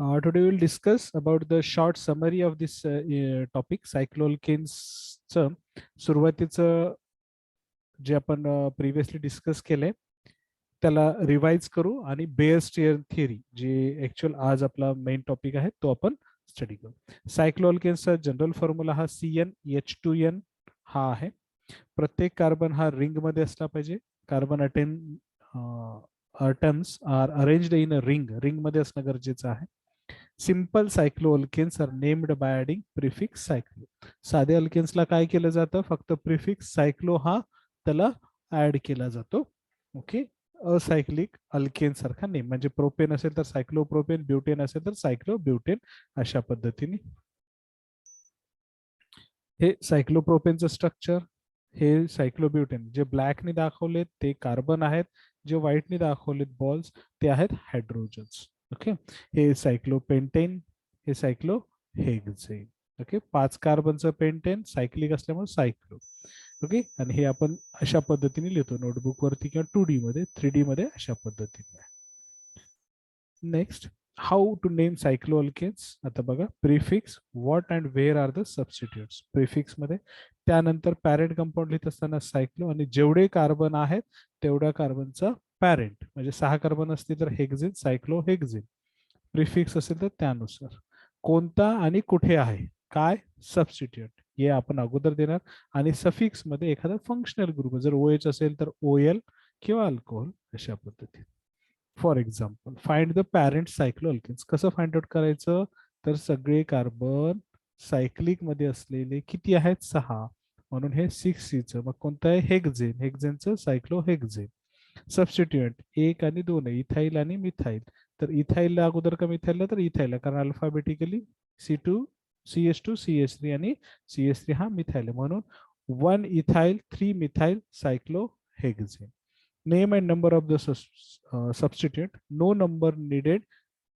Today we'll discuss about the short summary of this topic, cycloalkanes सुरुवातीचं जे आपण previously discuss केलंय त्याला रिवाइज करू आणि बेअर स्टेअर थिअरी जे ऍक्च्युअल आज आपला मेन टॉपिक आहे तो आपण स्टडी करू. सायक्लोअल्केन्सचा जनरल फॉर्म्युला हा CnH2n हा आहे. प्रत्येक कार्बन हा रिंग मध्ये असला पाहिजे. Carbon atoms are arranged in a ring मध्ये असणं गरजेचं आहे. Simple cycloalkanes are named by adding prefix cyclo. साध्या अल्केन्सला काय केलं जातं, फक्त प्रिफिक्स सायक्लो हा त्याला ऍड केला जातो. ओके, असायक्लिक अल्केन सारखा नेम, म्हणजे प्रोपेन असेल तर सायक्लोप्रोपेन, ब्युटेन असेल तर सायक्लोब्युटेन, अशा पद्धतीने. हे सायक्लोप्रोपेनचं स्ट्रक्चर, हे सायक्लोब्युटेन जे ब्लॅकने दाखवलेत ते कार्बन आहेत, जे व्हाईटने दाखवलेत बॉल्स ते आहेत हायड्रोजन्स. ओके, हे सायक्लोपेंटेन, हे सायक्लोहेक्झेन. ओके, 5 कार्बनचं पेंटेन, सायक्लिक असल्यामुळे सायक्लो. ओके, आणि हे आपण अशा पद्धतीने लिहितो नोटबुक वरती किंवा 2D मध्ये, 3D मध्ये अशा पद्धतीने. Next, how to name cycloalkanes. आता बघा, prefix, what and where are the substitutes prefix मध्ये. त्यानंतर पॅरेंट कंपाऊंड लिहित असताना सायक्लो, आणि जेवढे कार्बन आहेत तेवढ्या कार्बनचा पॅरेंट, म्हणजे 6 कार्बन असतील तर हेक्झिन, सायक्लोहेक्झिन. प्रिफिक्स असेल तर त्यानुसार कोणता आणि कुठे आहे, काय सबस्टिट्यूट हे आपण अगोदर देणार. आणि सफिक्स मध्ये एखादा फंक्शनल ग्रुप, जर OH असेल तर OL किंवा अल्कोहोल, अशा पद्धतीने. For example, find the parent cycloalkanes. कसं फाइंड आउट करायचं, तर सगळे कार्बन सायक्लिक मध्ये असलेले किती आहेत, 6, म्हणून हे 6C. मग कोणतं आहे, हेक्झेन, हेक्झेनचं सायक्लोहेक्झेन. सबस्टिट्यूएंट 1 आणि 2 आहे, इथाईल आणि मिथाईल. तर इथाईलला अगोदर का मिथाईलला, तर इथाईलला, कारण अल्फाबेटिकली C2 CH2 CH3 आणि CH3 हा मिथाईल आहे, म्हणून 1 ethyl 3 methyl cyclohexane. Name and number of the substituent, no number needed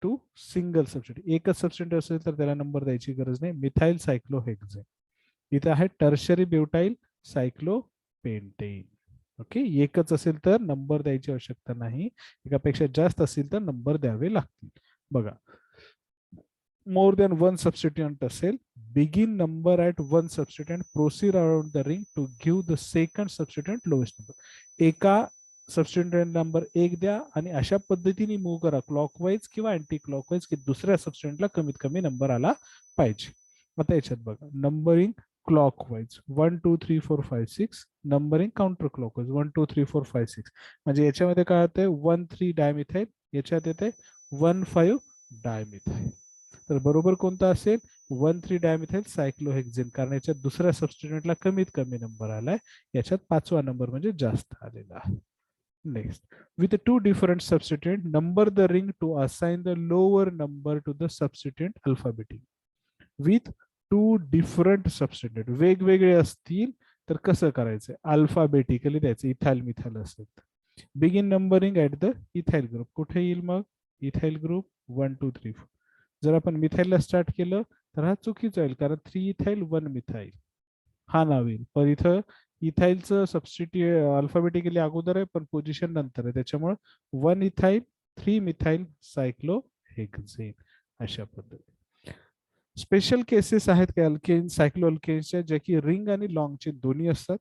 to single substitute. एकच सबस्टिट्यूट असेल तर त्याला नंबर द्यायची गरज नाही. Methyl cyclohexane. इथे आहे टर्शरी ब्युटाईल सायक्लोपेंटेन. ओके, एकच असेल तर नंबर द्यायची आवश्यकता नाही, एकापेक्षा जास्त असेल तर नंबर द्यावे लागतील. बघा, मोर दॅन 1 सबस्टिट्यूएंट असेल, begin number at 1 substituent, proceed around the ring to give the second substituent lowest number. एका सबस्टिट्यूएंट नंबर 1 द्या आणि अशा पद्धतीने मूव्ह करा, क्लॉकवाईज किंवा अँटी क्लॉकवाईज, की दुसऱ्या सबस्टिट्यूएंटला कमीत कमी नंबर आला पाहिजे. आता याच्यात बघा, numbering clockwise 1 2 3 4 5 6, numbering counter clockwise 1 2 3 4 5 6. म्हणजे याच्यामध्ये काय होतंय, 1 3 डायमिथाईल, याच्यात येते 1 5 डायमिथाईल. तर बरोबर कोणता असेल, 1 3 डायमिथाईल सायक्लोहेक्झेन, कारण याच्यात दुसऱ्या सबस्टिट्यूएंटला कमीत कमी नंबर आलाय, याच्यात 5वा नंबर म्हणजे जास्त आलेला आहे. Next, with the two different substituent, number the ring to assign the lower number to the substituent alphabetically. With two different substituent, वेगवेगळे असतील तर कसं करायचं, अल्फाबेटिकली द्यायचं. इथाइल मिथाइल असेल तर begin numbering at the ethyl group. कुठे येईल मग, इथाइल ग्रुप 1 2 3 4. जर आपण मिथाइलला स्टार्ट केलं तर हा चुकीचं येईल, कारण 3 इथाइल 1 मिथाइल हा नाव येईल. पण इथं इथाईलचं सबस्टिट्यूट अल्फाबेटिकली अगोदर आहे पण पोझिशन नंतर आहे, त्याच्यामुळे 1 इथाईल 3 मिथाईल सायक्लोहेक्झेन, अशा पद्धती. स्पेशल केसेस आहेत काही अल्केन सायक्लो अल्केन्सच्या, ज्या की रिंग आणि लॉंग चे दोन्ही असतात.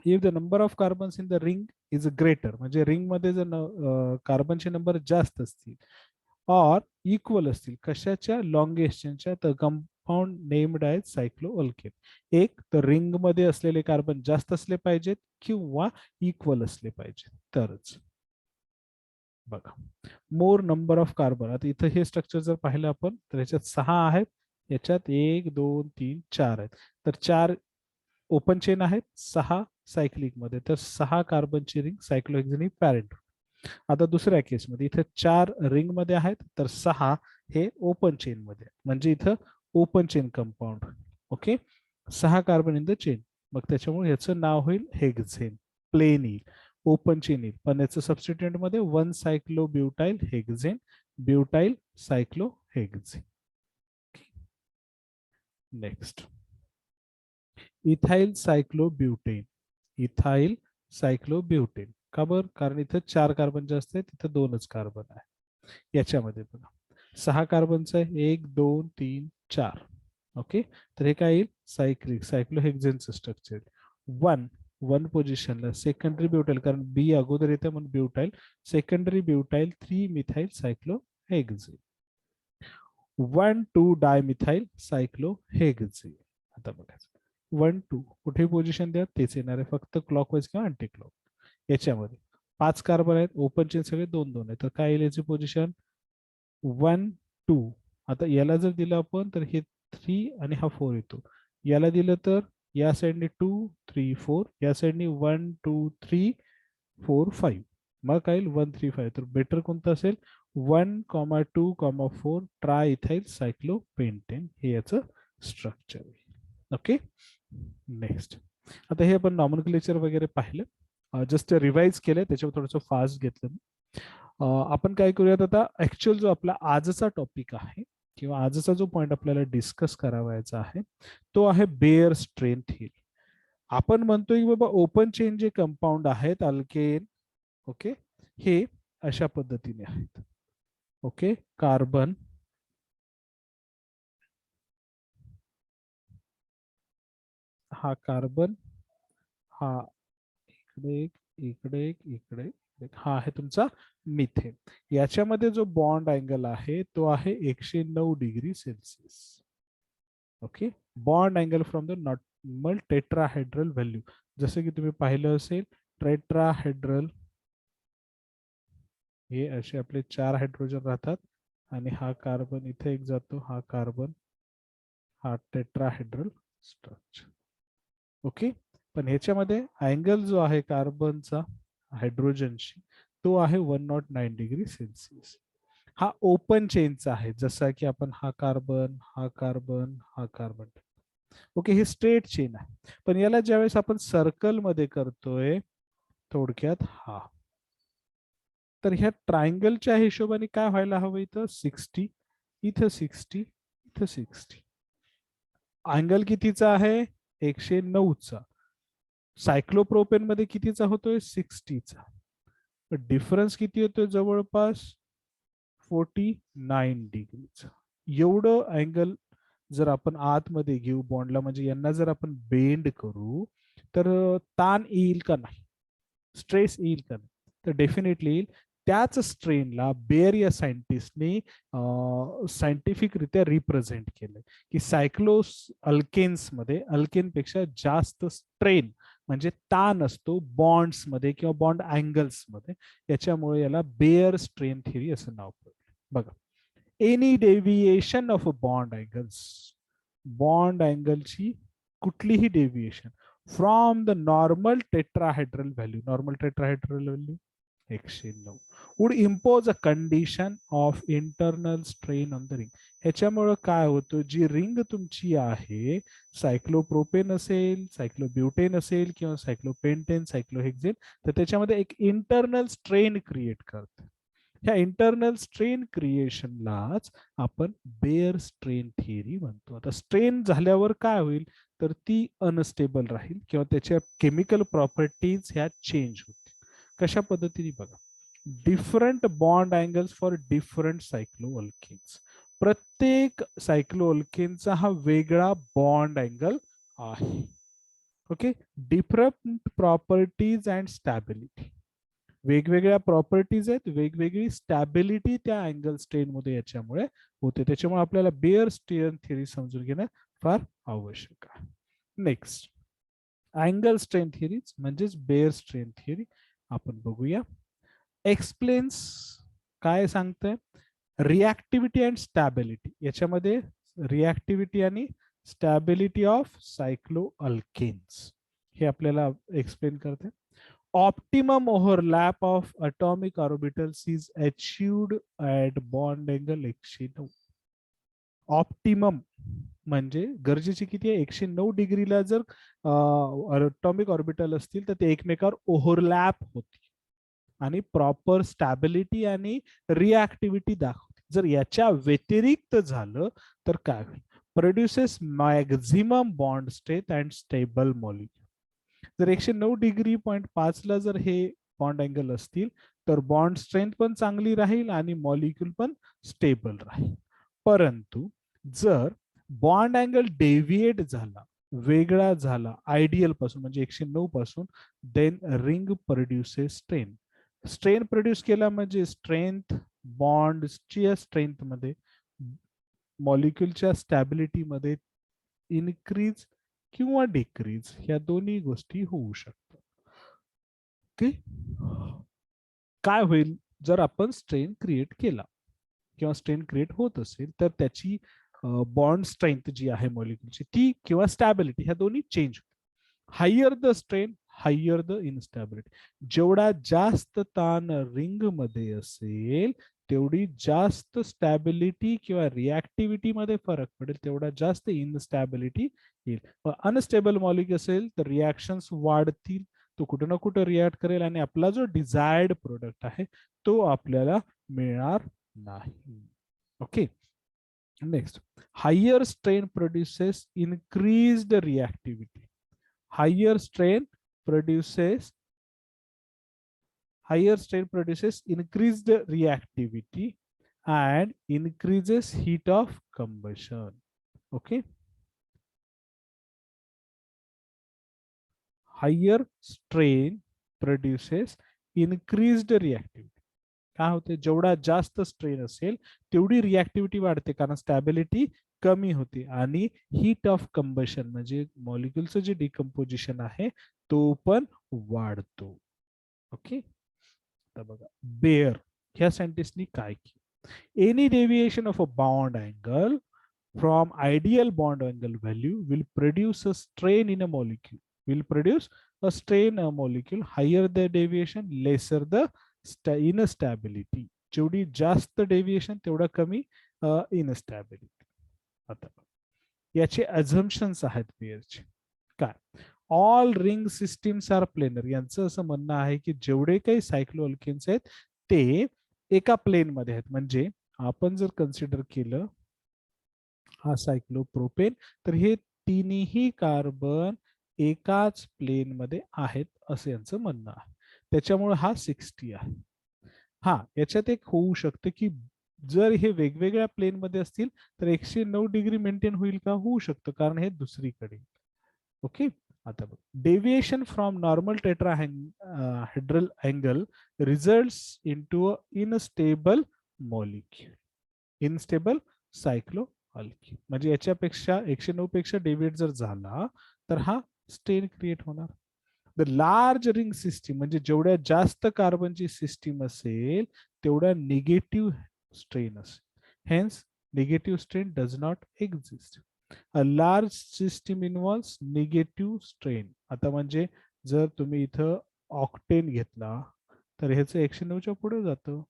If the number of carbons in the ring is greater, म्हणजे रिंग मध्ये जर कार्बनचे नंबर जास्त असतील ऑर इक्वल असतील, कशाच्या, लॉंग एक्सचेंजच्या, तर कंपाऊंड नेम्ड आहेत सायक्लोअल्केन. एक तर रिंग मध्ये असलेले कार्बन जास्त असले पाहिजेत किंवा इक्वल असले पाहिजेत तरच. बघा, मोर नंबर ऑफ कार्बन. आता इथं हे स्ट्रक्चर जर पाहिलं आपण तर याच्यात 6 आहेत, याच्यात 1 2 3 4 आहेत. तर 4 ओपन चेन आहेत, 6 सायक्लिक मध्ये, तर 6 कार्बनची रिंग सायक्लोहेक्झेन पॅरेंट. आता दुसऱ्या केसमध्ये इथे 4 रिंग मध्ये आहेत तर 6 हे ओपन चेन मध्ये, म्हणजे इथं open chain compound. Okay, 6 carbon in the chain, मग त्याच्यामुळे याचं नाव होईल हेक्झेन. प्लेन येईल, ओपन चेन येईल, पण याचं सबस्टिट्यूएंट मध्ये 1 cyclobutyl hexane, butyl cyclohexane. Next, ethyl cyclobutane. Ethyl cyclobutane का बरं, कारण इथं 4 कार्बन जास्त आहेत, इथं 2च कार्बन आहे. याच्यामध्ये बघा, 6 कार्बनचं आहे 1 2 3 4. ओके, तर हे काय येईल सायक्लिक सायक्लोहेक्झेनचं स्ट्रक्चर. 1 पोझिशनला सेकंडरी ब्युटाईल, कारण बी अगोदर येते म्हणून ब्युटाईल, सेकंडरी ब्युटाईल 3 मिथाईल सायक्लोहेक्झेन. 1 2 डायमिथाईल सायक्लोहेक्झेन. आता बघायचं 1 2 कुठे पोझिशन द्या तेच येणार आहे, फक्त क्लॉकवाईज किंवा अँटी क्लॉक. याच्यामध्ये 5 कार्बन आहेत, ओपन चेन सगळे 2 2 आहेत, तर काय येईल याची पोझिशन 1 2. आता याला जर दिलं आपण तर हे 3 आणि हा 4 येतो. याला दिलं तर या साईडने 2 3 4, या साईडने 1 2 3 4 5. मग काय येईल 1 3 5. तर बेटर कोणतं असेल 1,2,4 ट्राय इथाइल सायक्लोपेंटेन, हे याचं स्ट्रक्चर. Okay, next. आता हे आपण नॉमनक्लेचर वगैरे पाहिलं, जस्ट रिवाइज केलंय, त्याच्यावर थोडंसं फास्ट घेतलं. आपण काय करूयात आता, ऍक्च्युअल जो आपला आजचा टॉपिक आहे किंवा आजचा जो पॉइंट आपल्याला डिस्कस करावायचा आहे तो आहे बेअर स्ट्रेन थिअरी. आपण म्हणतोय की बाबा ओपन चेन जे कंपाऊंड आहेत अल्केन, ओके, हे अशा पद्धतीने आहेत. ओके, कार्बन, हा कार्बन, हा इकडे एक इकडे एक इकडे एक, हा आहे तुमचा मिथेन. याच्यामध्ये जो बॉन्ड अँगल आहे तो आहे 109 degree Celsius. Okay, bond angle from the normal tetrahedral value. जसं की तुम्ही पाहिलं असेल टेट्राहेड्रल, हे असे आपले 4 हायड्रोजन राहतात आणि हा कार्बन इथे एक जातो, हा कार्बन, हा टेट्राहेड्रल स्ट्रक्चर. ओके, पण ह्याच्यामध्ये अँगल जो आहे कार्बनचा हायड्रोजनशी तो आहे 109 डिग्री सेल्सिअस. हा ओपन चेनचा आहे, जसा की आपण हा कार्बन हा कार्बन हा कार्बन. ओके, हे स्ट्रेट चेन आहे, पण याला ज्यावेळेस आपण सर्कल मध्ये करतोय थोडक्यात हा, तर ह्या ट्रायंगलच्या हिशोबाने काय व्हायला हवं, इथं 60, इथं 60, इथं 60. अँगल कितीचा आहे 109चा. सायक्लोप्रोपेन मध्ये कितीचा होतोय 60चा. डिफरन्स किती येतोय जवळपास 49 डिग्रीचा. एवढं अँगल जर आपण आतमध्ये घेऊ बॉन्डला, म्हणजे यांना जर आपण बेंड करू तर ताण येईल का नाही, स्ट्रेस येईल का नाही, तर डेफिनेटली येईल. त्याच स्ट्रेनला बेअर या सायंटिस्टने सायंटिफिकरित्या रिप्रेझेंट केलंय की सायक्लोस अल्केन्स मध्ये अल्केनपेक्षा जास्त स्ट्रेन म्हणजे ताण असतो बॉन्ड्स मध्ये किंवा बॉन्ड अँगल्स मध्ये, याच्यामुळे याला बेअर स्ट्रेन थिअरी असं नाव पडलं. बघा, any deviation of a bond angles, bond अँगलची कुठलीही deviation from the normal tetrahedral value, normal tetrahedral value 109 would impose a condition of internal strain on the ring. ह्याच्यामुळं काय होतं, जी रिंग तुमची आहे सायक्लोप्रोपेन असेल, सायक्लोब्युटेन असेल किंवा सायक्लोपेंटेन सायक्लोहेक्झेन, तर त्याच्यामध्ये एक इंटरनल स्ट्रेन क्रिएट करते. ह्या इंटरनल स्ट्रेन क्रिएशनलाच आपण बेअर स्ट्रेन थिअरी म्हणतो. आता स्ट्रेन झाल्यावर काय होईल, तर ती अनस्टेबल राहील किंवा त्याच्या केमिकल प्रॉपर्टीज ह्या चेंज होतील. कशा पद्धतीने बघा, different bond angles for different cycloalkanes. प्रत्येक सायक्लोअल्केनचा हा वेगळा बॉन्ड अँगल आहे. Okay, different properties and stability, वेगवेगळ्या प्रॉपर्टीज आहेत, वेगवेगळी स्टॅबिलिटी त्या अँगल स्ट्रेन मध्ये याच्यामुळे होते. त्याच्यामुळे आपल्याला बेअर स्ट्रेन थिअरी समजून घेणं फार आवश्यक आहे. नेक्स्ट, अँगल स्ट्रेन थिअरी म्हणजेच बेअर स्ट्रेन थिअरी आपण बघूया. एक्सप्लेन्स काय सांगतंय, रिॲक्टिव्हिटी अँड स्टॅबिलिटी, याच्यामध्ये रिॲक्टिव्हिटी आणि स्टॅबिलिटी ऑफ सायक्लो अल्केन्स हे आपल्याला एक्सप्लेन करते. Optimum overlap of atomic orbitals is achieved at bond angle 109. Optimum म्हणजे गरजेची किती आहे 109 डिग्रीला जर अटॉमिक ऑर्बिटल असतील तर ते एकमेकावर ओव्हरलॅप होतील आणि प्रॉपर स्टॅबिलिटी आणि रिॲक्टिव्हिटी दाखवते. जर याच्या व्यतिरिक्त झालं तर काय होईल, produces maximum bond strength and stable molecule. जर 109 डिग्री 0.5 ला जर हे बॉन्ड अँगल असतील तर बॉन्ड स्ट्रेंथ पण चांगली राहील आणि मॉलिक्यूल पण स्टेबल राहील. परंतु जर बॉन्ड अँगल डेव्हिएट झाला, वेगळा झाला आयडियल पासून म्हणजे 109 पासून, then ring produces strain. Strain produce केला म्हणजे स्ट्रेंथ बॉन्डच्या स्ट्रेंथ मध्ये, मॉलिक्यूलच्या स्टॅबिलिटी मध्ये इनक्रीज किंवा डिक्रीज ह्या दोन्ही गोष्टी होऊ शकतात. ओके, काय होईल जर आपण स्ट्रेन क्रिएट केला किंवा स्ट्रेन क्रिएट होत असेल तर त्याची बॉन्ड स्ट्रेंथ जी आहे मॉलिक्यूलची ती किंवा स्टॅबिलिटी ह्या दोन्ही चेंज होते. Higher the strain higher the instability. जेवढा जास्त ताण रिंग मध्ये असेल तेवढी जास्त स्टॅबिलिटी किंवा रिॲक्टिव्हिटी मध्ये फरक पडेल, तेवढा जास्त इनस्टॅबिलिटी येईल. अनस्टेबल मॉलिक्यूल असेल तर रिॲक्शन्स वाढतील, तो कुठं ना कुठं रिॲक्ट करेल आणि आपला जो डिझायर्ड प्रोडक्ट आहे तो आपल्याला मिळणार नाही. Okay, next, higher strain produces increased reactivity. Higher strain produces increased reactivity and increases heat of combustion. Okay, higher strain produces increased reactivity. काय होते, जेवढा जास्त स्ट्रेन असेल तेवढी रिॲक्टिव्हिटी वाढते कारण स्टॅबिलिटी कमी होते आणि हीट ऑफ कंबशन म्हणजे मॉलिक्युलचं जे डिकम्पोजिशन आहे तो पण वाढतो. ओके, आता बघा बेअर ह्या सायंटिस्टनी काय केलं, any deviation of a bond angle from ideal bond angle value will produce a strain in a molecule, higher the deviation lesser the instability. जेवढी जास्त डेव्हिएशन तेवढा कमी इनस्टॅबिलिटी. आता याचे अझम्पशन्स आहेत पेअरचे. काय, all ring systems are planar. यांचं असं म्हणणं आहे की जेवढे काही सायक्लोअल्केन्स आहेत ते एका प्लेन मध्ये आहेत. म्हणजे आपण जर कन्सिडर केलं हा सायक्लोप्रोपेन तर हे तिन्ही कार्बन एकाच प्लेन मध्ये आहेत असं यांचं म्हणणं आहे. त्याच्यामुळे हा 60 आहे. हा याच्यात एक होऊ शकतं की जर हे वेगवेगळ्या प्लेन मध्ये असतील तर 109 डिग्री मेंटेन होईल का, होऊ शकतं कारण हे दुसरीकडे. ओके, आता बघ, deviation from normal tetrahedral angle results into a unstable molecule, unstable cyclo alkene. म्हणजे याच्यापेक्षा 109 पेक्षा डेव्हिएट जर झाला तर हा स्ट्रेन क्रिएट होणार. द लार्ज रिंग सिस्टीम म्हणजे जेवढ्या जास्त कार्बनची सिस्टीम असेल तेवढा निगेटिव्ह स्ट्रेन असेल. Hence negative strain does not exist. A large system involves negative strain. आता म्हणजे जर तुम्ही इथं ऑक्टेन घेतला तर ह्याचं 109च्या पुढे जातं.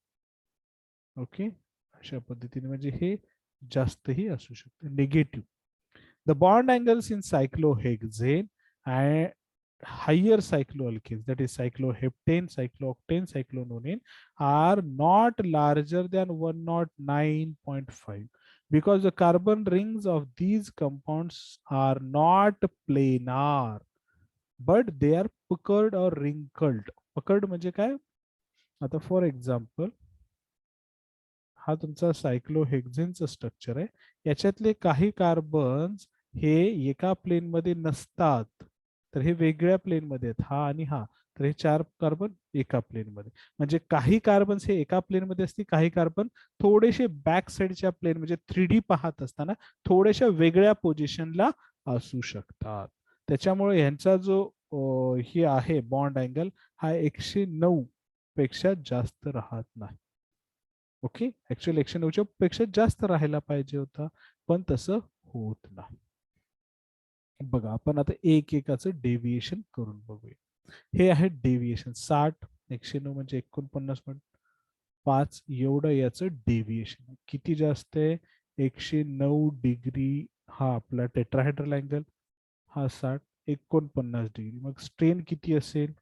ओके, अशा पद्धतीने म्हणजे हे जास्तही असू शकते negative. The bond angles in cyclohexane and higher cycloalkanes, that is cycloheptane, cyclooctane, cyclonone, are not larger than 109.5 because the carbon rings of these compounds are not planar but they are puckered or wrinkled. puckered म्हणजे काय, आता for example हा तुमचा सायक्लोहेक्झेनचं structure आहे, याच्यातले काही carbons हे एका प्लेन मध्ये नसतात तर हे वेगळ्या प्लेन मध्ये आहेत, हा आणि हा. तर हे 4 कार्बन एका प्लेन मध्ये, म्हणजे काही कार्बन्स हे एका प्लेन मध्ये असतील, काही कार्बन थोडेसे बॅक साइडच्या प्लेन म्हणजे 3D पाहत असताना थोड्याशा वेगळ्या पोझिशनला असू शकतात. त्याच्यामुळे यांचा जो हे आहे बॉन्ड अँगल हा 109 पेक्षा जास्त राहत नाही. ओके, ऍक्च्युअली 109च्या पेक्षा जास्त राहायला पाहिजे होता पण तसं होत नाही. बघा आपण आता एक एकाचं डेव्हिएशन करून बघूया. हे आहे डेव्हिएशन 60, 109 म्हणजे 49.5 एवढं याचं डेव्हिएशन. किती जास्त आहे, 109 डिग्री हा आपला टेट्राहेड्रल अँगल, हा 60, 49 डिग्री. मग स्ट्रेन किती असेल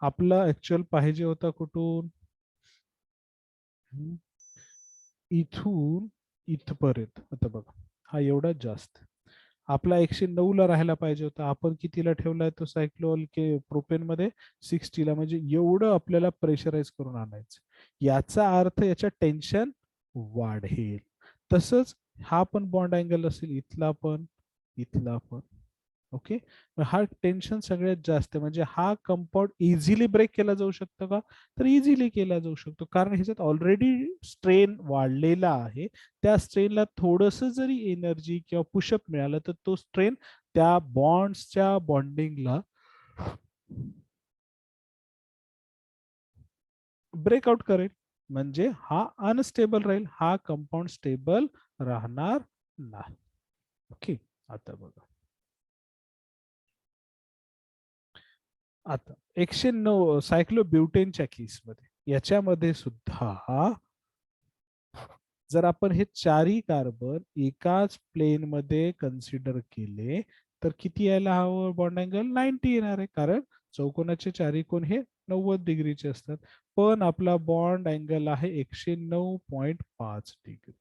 आपला ऍक्च्युअल पाहिजे होता कुठून, इथून इथपर्यंत. आता बघा हा एवढा जास्त आपला 109 ला राहायला पाहिजे होता, आपण कितीला ठेवलाय तो सायक्लोल के प्रोपेन मध्ये 60 ला, म्हणजे एवढं आपल्याला प्रेशराईज करून आणायचं. याचा अर्थ याच्या टेन्शन वाढेल. तसंच हा पण बॉन्ड अँगल असेल, इथला पण. ओके, हा टेन्शन सगळ्यात जास्त आहे. म्हणजे हा कंपाऊंड इझिली ब्रेक केला जाऊ शकतो का? तर इझिली केला जाऊ शकतो, कारण ह्याच्यात ऑलरेडी स्ट्रेन वाढलेला आहे. त्या स्ट्रेनला थोडस जरी एनर्जी किंवा पुशअप मिळालं तर तो स्ट्रेन त्या बॉन्ड्सच्या बॉन्डिंगला ब्रेकआउट करेल. म्हणजे हा अनस्टेबल राहील, हा कंपाऊंड स्टेबल राहणार नाही. ओके, आता बघा. आता 109 सायक्लोब्युटेनच्या केसमध्ये, याच्यामध्ये सुद्धा जर आपण हे चारही कार्बन एकाच प्लेन मध्ये कन्सिडर केले तर किती यायला हवं बॉन्ड अँगल? 90 येणार आहे, कारण चौकोनाचे चारही कोन हे 90 डिग्रीचे असतात. पण आपला बॉन्ड अँगल आहे 109.5 डिग्री.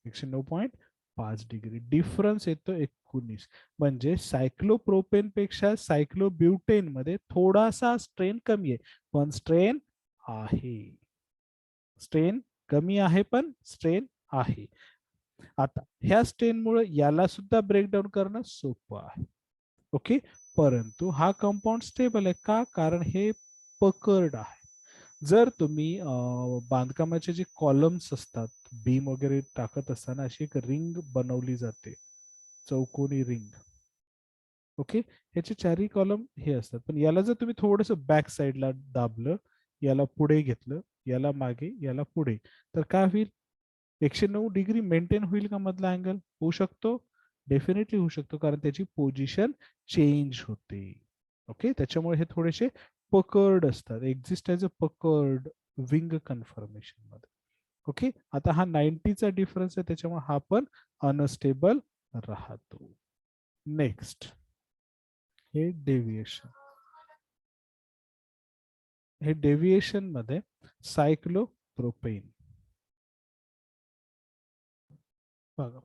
109.5 डिग्री डिफरन्स येतो 19. म्हणजे सायक्लोप्रोपेन पेक्षा सायक्लोब्युटेन मध्ये थोडासा स्ट्रेन कमी आहे, पण स्ट्रेन आहे. स्ट्रेन कमी आहे पण स्ट्रेन आहे. आता ह्या स्ट्रेनमुळे याला सुद्धा ब्रेकडाऊन करणं सोपं आहे. ओके, परंतु हा कंपाऊंड स्टेबल आहे का? कारण हे पकर्ड आहे. जर तुम्ही बांधकामाचे जे कॉलम्स असतात, बीम वगैरे टाकत असताना अशी एक रिंग बनवली जाते, चौकोनी रिंग. ओके, ह्याचे चारही कॉलम हे असतात, पण याला जर तुम्ही थोडस बॅक साईडला दाबलं, याला पुढे घेतलं, याला मागे, याला पुढे, तर काय होईल? 109 डिग्री मेंटेन होईल का मधला अँगल? होऊ शकतो, डेफिनेटली होऊ शकतो, कारण त्याची पोझिशन चेंज होते. ओके, त्याच्यामुळे हे थोडेसे पकर्ड असतात, exist as a puckered wing conformation मध्ये. ओके, आता हा 90चा डिफरन्स आहे, त्याच्यामुळे हा पण अनस्टेबल राहतो. नेक्स्ट, हे डेव्हिएशन. हे डेव्हिएशन मध्ये सायक्लोप्रोपेन बघा.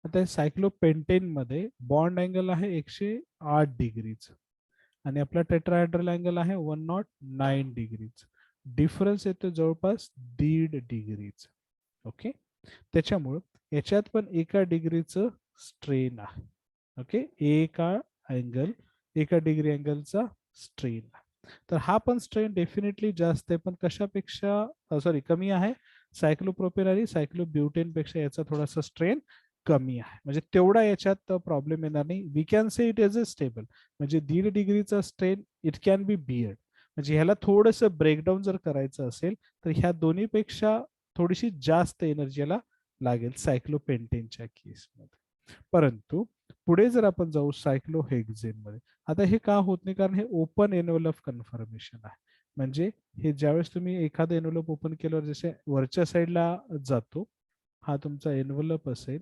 आता सायक्लोपेंटेन मध्ये बॉन्ड अँगल आहे 108 डिग्रीच, आणि आपला टेट्राहेड्रल अँगल आहे 109 डिग्रीच. डिफरन्स येतो जवळपास 1.5 डिग्रीच. ओके, त्याच्यामुळं याच्यात पण एका डिग्रीचं स्ट्रेन आहे. ओके, एका डिग्री अँगलचा स्ट्रेन आहे. तर हा पण स्ट्रेन डेफिनेटली जास्त आहे, पण कशापेक्षा, सॉरी, कमी आहे. सायक्लोप्रोपेन आणि सायक्लोब्युटेन पेक्षा याचा थोडासा स्ट्रेन कमी आहे, म्हणजे तेवढा याच्यात प्रॉब्लेम येणार नाही. We can say it is a stable. म्हणजे 1.5 डिग्रीचा strain it can be beared. म्हणजे ह्याला थोडस ब्रेकडाऊन जर करायचं असेल तर ह्या दोन्हीपेक्षा थोडीशी जास्त एनर्जी याला लागेल सायक्लोपेंटेनच्या केसमध्ये. परंतु पुढे जर आपण जाऊ सायक्लोहेक्झेन मध्ये, आता हे का होत नाही? कारण हे ओपन एनव्हलप कन्फर्मेशन आहे. म्हणजे हे ज्यावेळेस तुम्ही एखादं एनव्हलप ओपन केल्यावर जसे वरच्या साईडला जातो, हा तुमचा एनव्हलप असेल,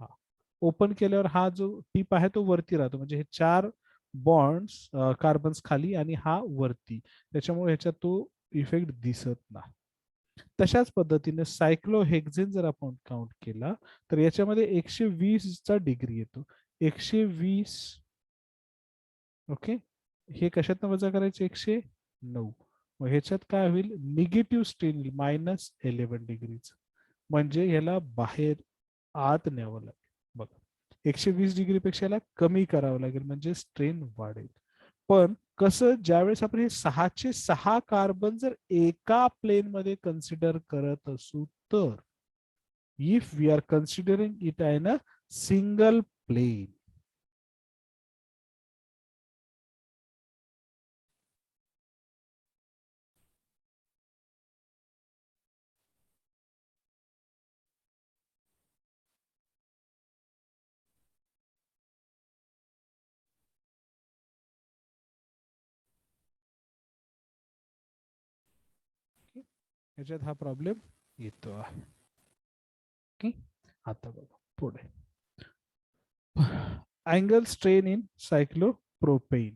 हा ओपन केल्यावर हा जो टिप आहे तो वरती राहतो, म्हणजे हे चार बॉन्ड्स कार्बन्स खाली आणि हा वरती, त्याच्यामुळे ह्याच्यात तो इफेक्ट दिसत नाही. तशाच पद्धतीने सायक्लोहेक्झेन जर आपण काउंट केला तर याच्यामध्ये 120चा डिग्री येतो. 120. ओके, हे कशातनं वजा करायचे? 109. मग ह्याच्यात काय होईल? निगेटिव्ह स्ट्रेन येईल, -11 डिग्रीच. म्हणजे ह्याला बाहेर आत न्यावं लागेल. बघा, 120 डिग्री पेक्षा याला कमी करावं लागेल, म्हणजे स्ट्रेन वाढेल. पण कसं, ज्यावेळेस आपण हे 6 कार्बन जर एका प्लेन मध्ये कन्सिडर करत असू तर, if we are considering it in a single plane, ह्याच्यात हा प्रॉब्लेम येतो आहे. ओके, आता बघा पुढे, अँगल स्ट्रेन इन सायक्लोप्रोपेन.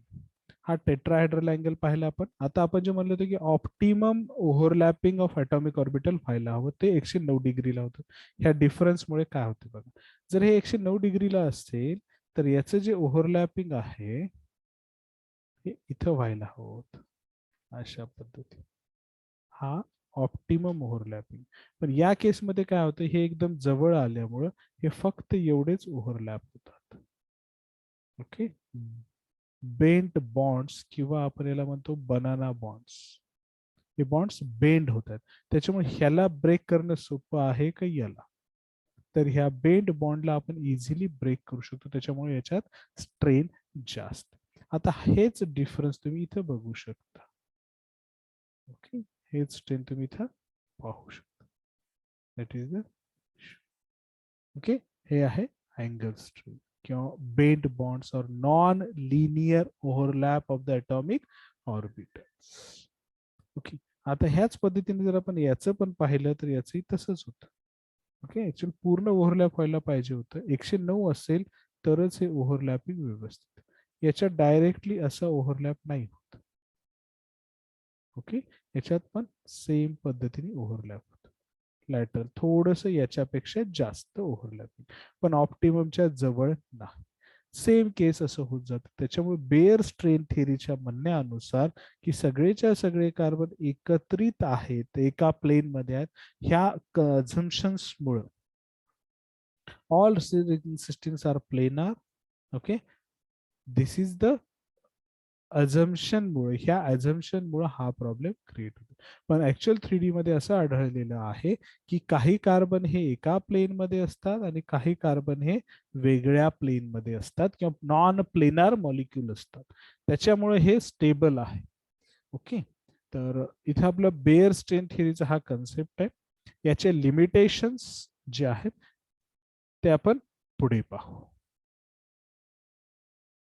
हा टेट्राहेड्रल अँगल पाहिला आपण. आता आपण जे म्हणलं होतं की optimum overlapping of atomic orbital व्हायला हवं, ते 109 डिग्रीला होतं. ह्या डिफरन्समुळे काय होते बघा, जर हे 109 डिग्रीला असेल तर याचं जे ओव्हरलॅपिंग आहे हे इथं व्हायला हवं होतं, अशा पद्धती. हा ऑप्टिमम ओव्हरलॅपिंग. पण या केसमध्ये काय होतं, हे एकदम जवळ आल्यामुळं हे फक्त एवढेच ओव्हरलॅप होतात. ओके. बेंट बॉन्ड्स किंवा आपण याला म्हणतो बनाना बॉन्ड्स, हे बॉन्ड्स बेंड होतात. त्याच्यामुळे ह्याला ब्रेक करणं सोपं आहे का याला, तर ह्या बेंड बॉन्डला आपण इझिली ब्रेक करू शकतो, त्याच्यामुळे याच्यात स्ट्रेन जास्त. आता हेच डिफरन्स तुम्ही इथं बघू शकता. ओके, हेच स्ट्रेन तुम्ही इथं पाहू शकता. दॅट इज द, ओके, हे आहे अँगल स्ट्रेन किंवा बेंड बॉन्ड्स और non linear overlap of the atomic orbitals. Okay. आता ह्याच पद्धतीने जर आपण याचं पण पाहिलं तर याचंही तसंच होतं. ओके, ऍक्च्युअली पूर्ण ओव्हरलॅप व्हायला पाहिजे होतं, 109 असेल तरच हे ओव्हरलॅपिंग व्यवस्थित. याच्यात डायरेक्टली असं ओव्हरलॅप नाही होत. ओके, याच्यात पण सेम पद्धतीने ओव्हरलॅप होतं. लॅटरल थोडस याच्यापेक्षा जास्त ओव्हरलॅपिंग, पण ऑप्टिममच्या जवळ नाही. सेम केस असं होत जातं. त्याच्यामुळे बेअर स्ट्रेन थिअरीच्या म्हणण्यानुसार की सगळेच्या सगळे कार्बन एकत्रित आहेत, एका प्लेन मध्ये आहेत, ह्या कन्झम्पन्समुळे all residing systems are planar. Okay, this is the assumption मुळे, ह्या अझम्पशन मुळे हा प्रॉब्लेम क्रिएट होतो. पण ऍक्च्युअल 3D मध्ये असं आढळलेलं आहे की काही कार्बन हे एका प्लेन मध्ये असतात आणि काही कार्बन हे वेगळ्या प्लेन मध्ये असतात किंवा नॉन प्लेनार मॉलिक्यूल असतात, त्याच्यामुळे हे स्टेबल आहे. ओके, तर इथं आपलं बेअर स्ट्रेन थिअरीचा हा कन्सेप्ट आहे. याचे लिमिटेशन्स जे आहेत ते आपण पुढे पाहू.